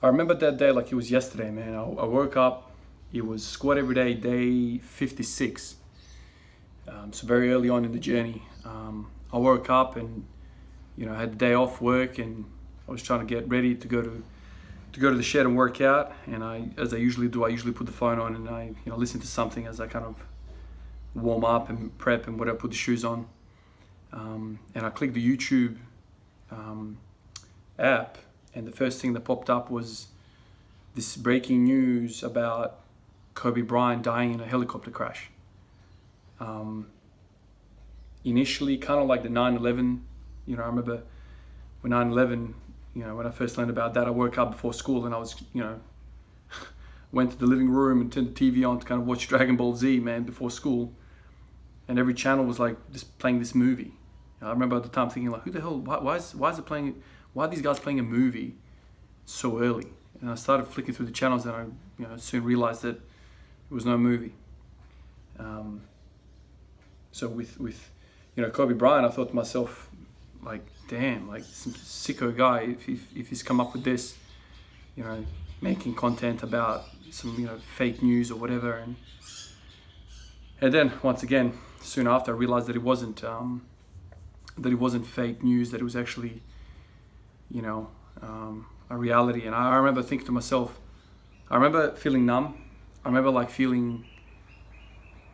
I remember that day like it was yesterday, man. I woke up, it was squat every day, day 56. So very early on in the journey. I woke up and, I had the day off work, and I was trying to get ready to go to the shed and work out. And as I usually do, I usually put the phone on and I listen to something as I kind of warm up and prep and whatever, put the shoes on. And I clicked the YouTube app, and the first thing that popped up was this breaking news about Kobe Bryant dying in a helicopter crash. Initially, kind of like the 9/11, I remember when 9/11, when I first learned about that, I woke up before school and I was, went to the living room and turned the TV on to kind of watch Dragon Ball Z, man, before school. And every channel was like just playing this movie. I remember at the time thinking like, who the hell, why is it playing, why are these guys playing a movie so early? And I started flicking through the channels, and I soon realized that it was no movie. So with Kobe Bryant, I thought to myself, like, damn, like some sicko guy, if he's come up with this, making content about some fake news or whatever, and then once again, soon after, I realized that it wasn't fake news, that it was actually a reality. And I remember thinking to myself, I remember feeling numb. I remember like feeling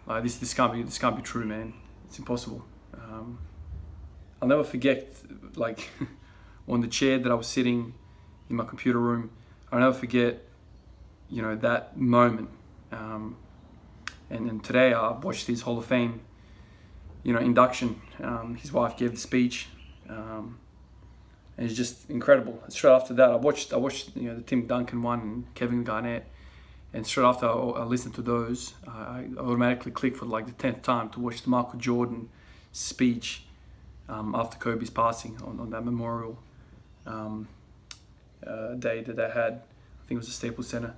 like this can't be true, man. It's impossible. I'll never forget, like on the chair that I was sitting in my computer room, I'll never forget, that moment. And today I watched his Hall of Fame, induction. His wife gave the speech, and it's just incredible. Straight after that, I watched the Tim Duncan one and Kevin Garnett, and straight after I listened to those, I automatically clicked for like the 10th time to watch the Michael Jordan speech after Kobe's passing on that memorial day that they had. I think it was the Staples Center.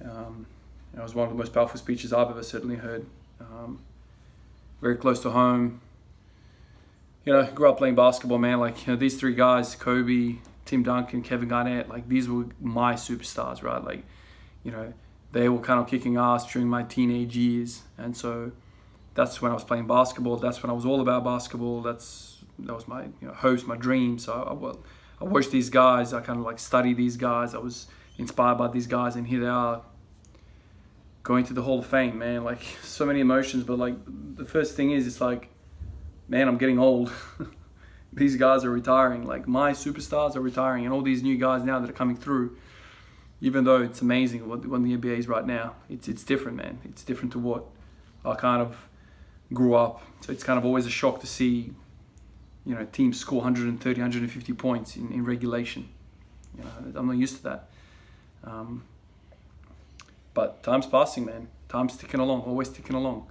It was one of the most powerful speeches I've ever certainly heard. Very close to home. Grew up playing basketball, man. Like, these three guys, Kobe, Tim Duncan, Kevin Garnett, like these were my superstars, right? Like, they were kind of kicking ass during my teenage years. And so that's when I was playing basketball. That's when I was all about basketball. That was my hopes, my dreams. So I watched these guys. I kind of like studied these guys. I was inspired by these guys, and here they are going to the Hall of Fame, man. Like, so many emotions. But like, the first thing is, it's like, man, I'm getting old. These guys are retiring. Like, my superstars are retiring, and all these new guys now that are coming through. Even though it's amazing what the NBA is right now, it's different, man. It's different to what I kind of grew up. So it's kind of always a shock to see, teams score 130, 150 points in regulation. I'm not used to that. But time's passing, man. Time's ticking along, always ticking along.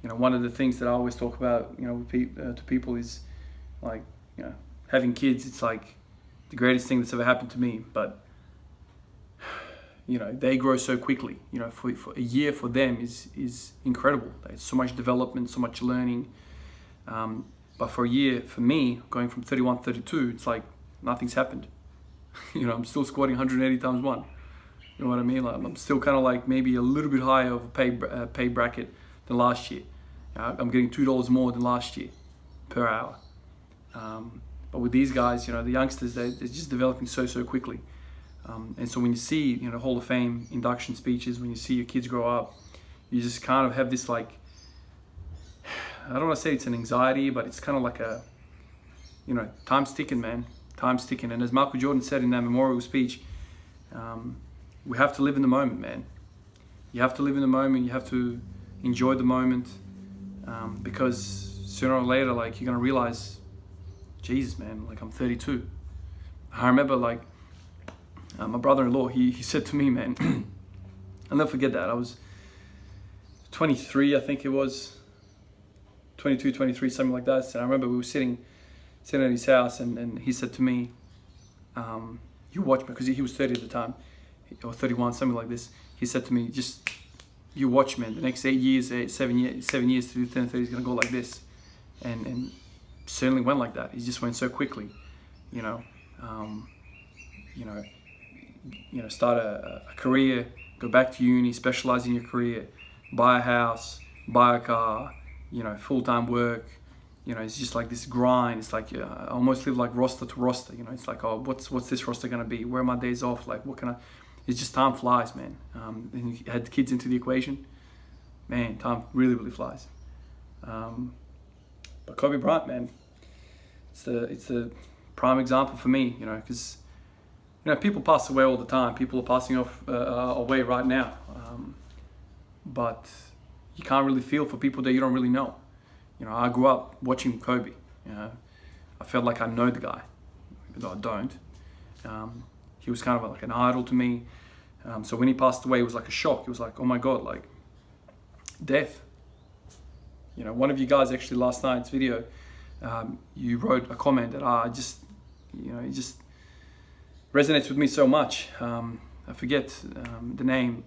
One of the things that I always talk about, to people is like, having kids. It's like the greatest thing that's ever happened to me. But they grow so quickly. For a year for them is incredible. There's so much development, so much learning. But for a year, for me, going from 31 to 32, it's like nothing's happened. I'm still squatting 180 times one. You know what I mean? Like, I'm still kind of like maybe a little bit higher of a pay bracket than last year. I'm getting $2 more than last year per hour. But with these guys, the youngsters, they're just developing so quickly. And so when you see, Hall of Fame induction speeches, when you see your kids grow up, you just kind of have this like, I don't want to say it's an anxiety, but it's kind of like a, time's ticking, man. Time's ticking. And as Michael Jordan said in that memorial speech, we have to live in the moment, man. You have to live in the moment. You have to enjoy the moment, because sooner or later, like, you're going to realize, Jesus, man, like, I'm 32. I remember, like, my brother-in-law, he said to me, man, I'll never forget that. I was 23, I think it was, 22, 23, something like that. And I remember we were sitting at his house, and he said to me, you watch me, because he was 30 at the time, or 31, something like this. He said to me, just, you watch, man, the next 7 years to do 10, 30 is going to go like this. And certainly went like that. It just went so quickly, start a career, go back to uni, specialize in your career, buy a house, buy a car, full-time work. It's just like this grind. It's like I almost live like roster to roster. It's like, oh, what's this roster gonna be? Where are my days off? Like, what can I? It's just time flies, man. And you add kids into the equation, man, time really, really flies. But Kobe Bryant, man, it's the prime example for me. Because people pass away all the time. People are passing away right now. But you can't really feel for people that you don't really know. I grew up watching Kobe. I felt like I know the guy, even though I don't. He was kind of like an idol to me. So when he passed away, it was like a shock. It was like, oh my God, like death. One of you guys actually last night's video, you wrote a comment that it just resonates with me so much. I forget the name,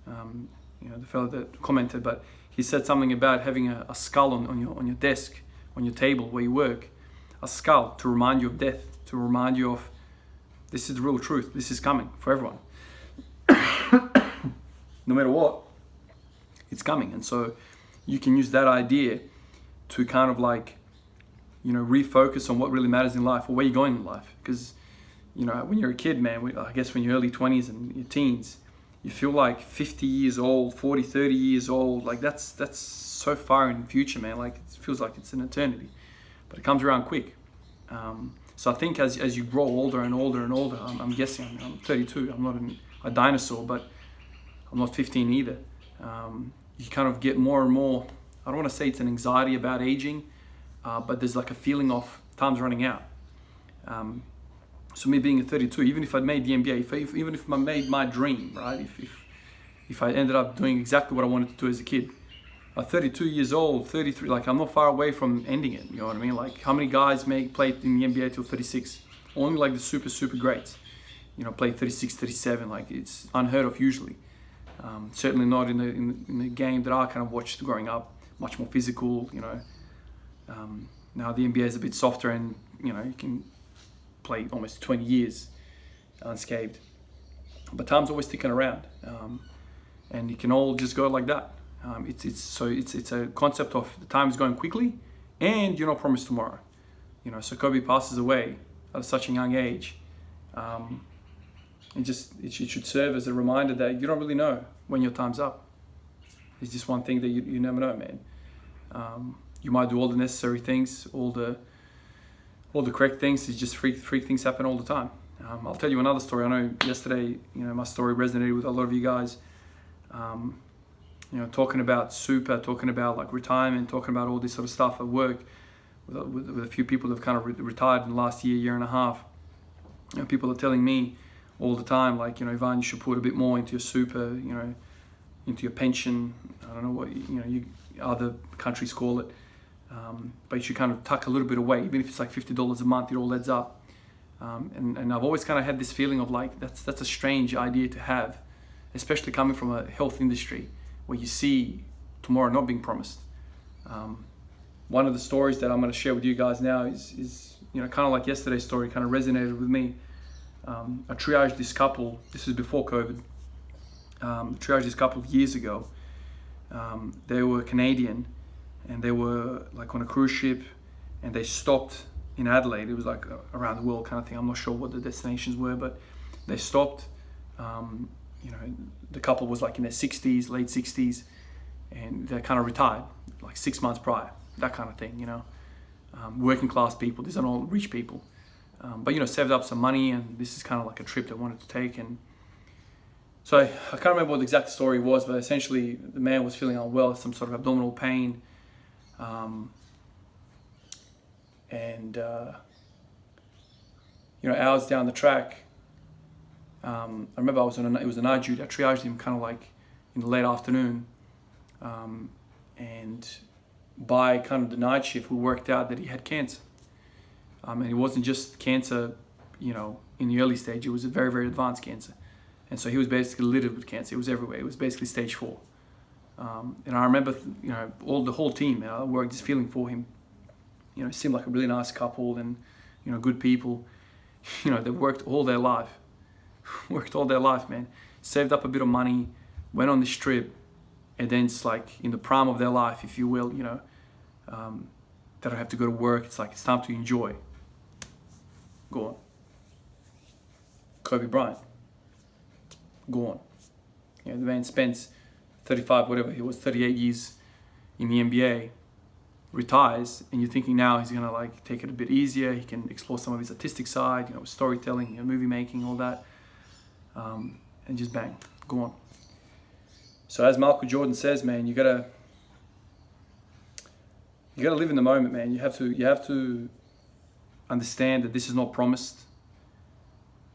the fellow that commented, but he said something about having a skull on your desk, on your table where you work, a skull to remind you of death, to remind you of this is the real truth. This is coming for everyone. No matter what, it's coming. And so you can use that idea to kind of like, refocus on what really matters in life or where you're going in life. Because, when you're a kid, man, I guess when you're early 20s and your teens, you feel like 50 years old, 40, 30 years old. Like that's so far in the future, man. Like it feels like it's an eternity, but it comes around quick. So I think as you grow older and older and older, I'm guessing, I'm 32, I'm not a dinosaur, but I'm not 15 either. You kind of get more and more, I don't want to say it's an anxiety about aging, but there's like a feeling of time's running out. So me being a 32, even if I'd made the NBA, even if I made my dream, right? If I ended up doing exactly what I wanted to do as a kid, at 32 years old, 33, like I'm not far away from ending it. You know what I mean? Like how many guys play in the NBA till 36? Only like the super, super greats, play 36, 37. Like it's unheard of usually. Certainly not in the game that I kind of watched growing up. Much more physical, Now the NBA is a bit softer, and you can play almost 20 years unscathed. But time's always ticking around, and it can all just go like that. It's a concept of the time is going quickly, and you're not promised tomorrow. So Kobe passes away at such a young age. It should serve as a reminder that you don't really know when your time's up. It's just one thing that you never know, man. You might do all the necessary things, all the correct things. It's just freak things happen all the time. I'll tell you another story. I know yesterday, my story resonated with a lot of you guys. Talking about super, talking about like retirement, talking about all this sort of stuff at work with a few people that have kind of retired in the last year and a half. People are telling me all the time, like, Ivan, you should put a bit more into your super, into your pension. I don't know what, other countries call it. But you should kind of tuck a little bit away, even if it's like $50 a month, it all adds up. And I've always kind of had this feeling of like, that's a strange idea to have, especially coming from a health industry where you see tomorrow not being promised. One of the stories that I'm going to share with you guys now is kind of like yesterday's story, kind of resonated with me. I triaged this couple, this was before COVID, triaged this couple years ago. They were Canadian, and they were like on a cruise ship, and they stopped in Adelaide. It was like around the world kind of thing. I'm not sure what the destinations were, but they stopped. The couple was like in their 60s, late 60s, and they kind of retired like 6 months prior, that kind of thing, working class people. These are all rich people, but saved up some money, and this is kind of like a trip they wanted to take. And so I can't remember what the exact story was, but essentially the man was feeling unwell, some sort of abdominal pain, hours down the track, I remember it was a night duty. I triaged him kind of like in the late afternoon, and by kind of the night shift, we worked out that he had cancer. And it wasn't just cancer, in the early stage. It was a very, very advanced cancer. And so he was basically littered with cancer. It was everywhere. It was basically stage 4. And I remember, the whole team, I worked just feeling for him. It seemed like a really nice couple and, good people. They worked all their life worked all their life, man, saved up a bit of money, went on this trip, and then it's like in the prime of their life, if you will, they don't have to go to work. It's like it's time to enjoy. Go on. Kobe Bryant. Go on. The man spends 35, whatever he was, 38 years in the NBA, retires, and you're thinking now he's gonna like take it a bit easier. He can explore some of his artistic side, storytelling, movie making, all that, and just bang, go on. So as Michael Jordan says, man, you gotta live in the moment, man. You have to understand that this is not promised.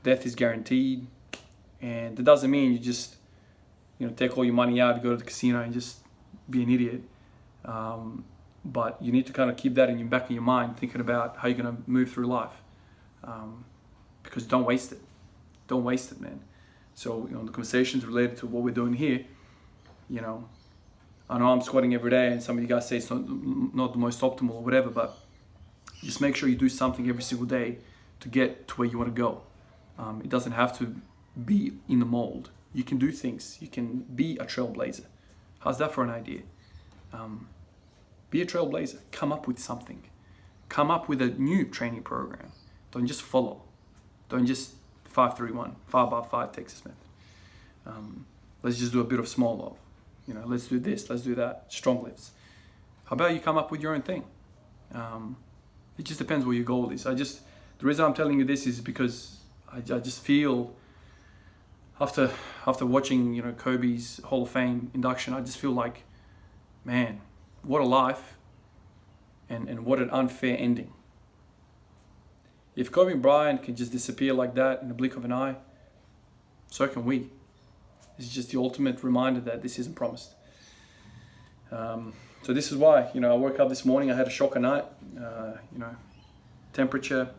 Death is guaranteed, and that doesn't mean you just take all your money out, go to the casino, and just be an idiot. But you need to kind of keep that in your back of your mind, thinking about how you're going to move through life, because don't waste it. Don't waste it, man. So the conversations related to what we're doing here, I know I'm squatting every day, and some of you guys say it's not the most optimal or whatever, but just make sure you do something every single day to get to where you want to go. It doesn't have to be in the mold. You can do things. You can be a trailblazer. How's that for an idea? Be a trailblazer. Come up with something. Come up with a new training program. Don't just follow. Don't just 5-3-1, 5x5 Texas method. Let's just do a bit of small love. Let's do this, let's do that. Strong lifts. How about you come up with your own thing? It just depends what your goal is. The reason I'm telling you this is because I just feel after watching Kobe's Hall of Fame induction, I just feel like, man, what a life, and what an unfair ending. If Kobe Bryant can just disappear like that in the blink of an eye, so can we. It's just the ultimate reminder that this isn't promised. So this is why, I woke up this morning, I had a shocker night, temperature,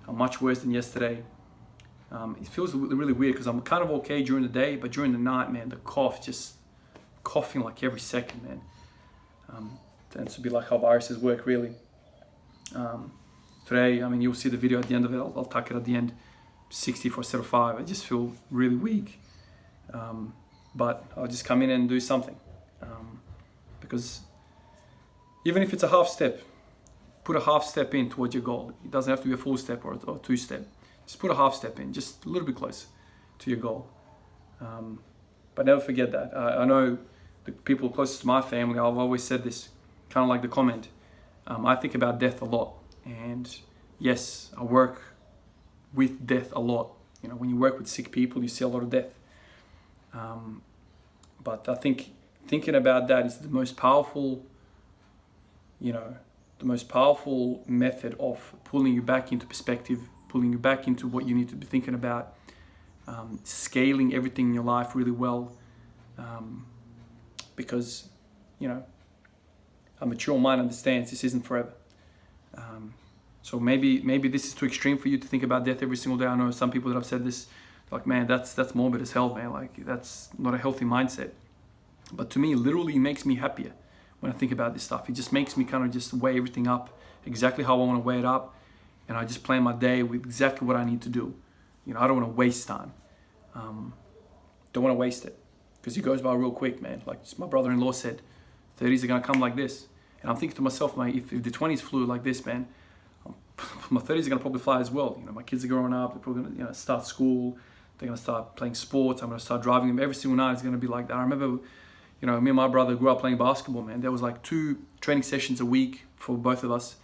much worse than yesterday. It feels really weird because I'm kind of okay during the day, but during the night, man, the cough, just coughing like every second, man. Tends to be like how viruses work, really. Today, you'll see the video at the end of it. I'll tuck it at the end. 60 for a set of 5. I just feel really weak. But I'll just come in and do something. Because even if it's a half step, put a half step in towards your goal. It doesn't have to be a full step or 2 step. Just put a half step in, just a little bit closer to your goal. But never forget that. I know the people closest to my family, I've always said this, kind of like the comment. I think about death a lot. And yes, I work with death a lot. When you work with sick people, you see a lot of death. But I think thinking about that is the most powerful, method of pulling you back into perspective, pulling you back into what you need to be thinking about, scaling everything in your life really well, because, a mature mind understands this isn't forever. So maybe this is too extreme for you to think about death every single day. I know some people that have said this, like, man, that's morbid as hell, man. Like, that's not a healthy mindset. But to me, literally, it makes me happier when I think about this stuff. It just makes me kind of just weigh everything up exactly how I want to weigh it up, and I just plan my day with exactly what I need to do. I don't want to waste time. Don't want to waste it, because it goes by real quick, man. Like my brother-in-law said, 30s are gonna come like this, and I'm thinking to myself, man, if the 20s flew like this, man, my 30s are gonna probably fly as well. My kids are growing up. They're probably gonna start school. They're gonna start playing sports. I'm gonna start driving them every single night. It's gonna be like that. I remember, me and my brother grew up playing basketball, man. There was like 2 training sessions a week for both of us,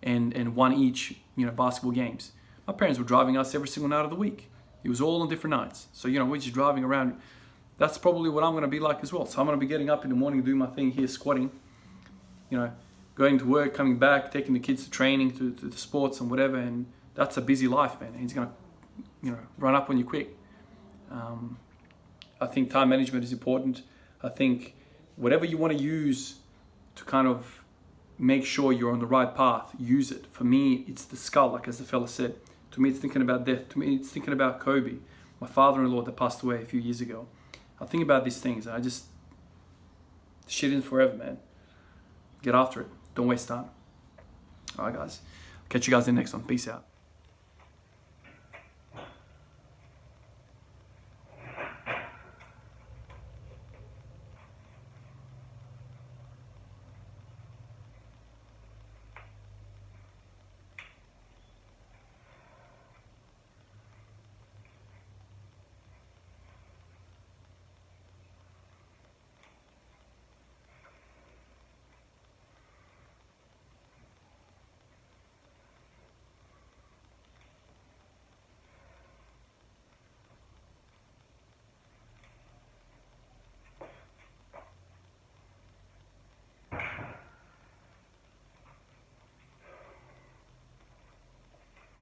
and 1 each, basketball games. My parents were driving us every single night of the week. It was all on different nights. So, we're just driving around. That's probably what I'm gonna be like as well. So I'm gonna be getting up in the morning, doing my thing here, squatting, going to work, coming back, taking the kids to training, to the sports and whatever. And that's a busy life, man. And it's gonna, run up on you quick. I think time management is important. I think whatever you want to use to kind of make sure you're on the right path, use it. For me, it's the skull, like as the fella said. To me, it's thinking about death. To me, it's thinking about Kobe, my father-in-law that passed away a few years ago. I think about these things, and shit isn't forever, man. Get after it. Don't waste time. All right, guys. Catch you guys in the next one. Peace out.